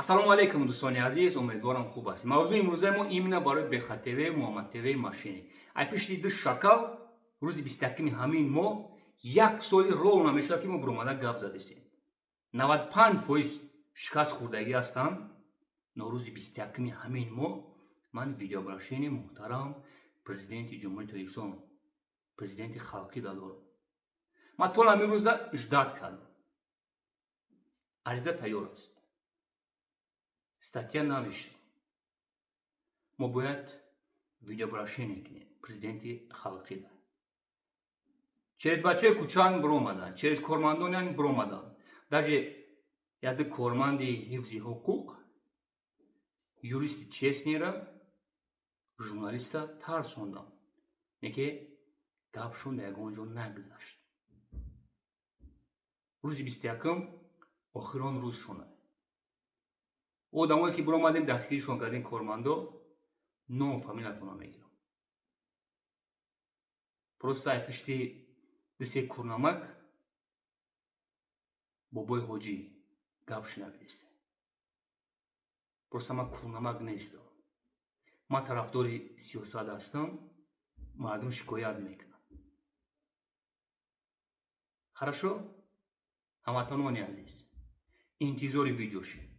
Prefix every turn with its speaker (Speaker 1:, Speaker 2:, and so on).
Speaker 1: ассалому алейкум дӯстони азиз, умедворам хуб ҳастед. мавзӯи имрӯзаи мо именно барои бехативии муомадтивии машинӣ. Ай пишти ду шакал рӯзи 21 ҳамин моҳ як соли роҳ намешуда ки мо биромада гап задистем. 95% шикаст хӯрдагӣ ҳастанд, но рӯзи 21 ҳамин моҳ ман видеообрашени муҳтарам президенти ҷумҳурии Тоҷикистон, президенти халқӣ дорам. Ман то ҳамин рӯза ждат кардам. Ариза тайёр аст. Статья навиштам. Мо бояд видеообрашение кунем президенти халқӣ. Через бачаи кӯчаан биромаданд, через кормандонян биромаданд. Даже яду корманди ҳифзи ҳуқуқ, юристи честнера, журналиста тарсондам. Неки гапшон да ягон ҷо нагзашт. рӯзи 21 охирон рӯзшон аст. одамое ки биромадем дастгиришон кардем кормандо, ном фамилиятонро мегирам. Просто ай пишти дисе курнамак бобои ҳоҷӣ гап шунавидест. Просто ман курнамак нестам. Ман тарафдори сиёсат ҳастам, мардум шикоят мекунанд. Хорошо? ҳамватанони азиз, интизори видео шед.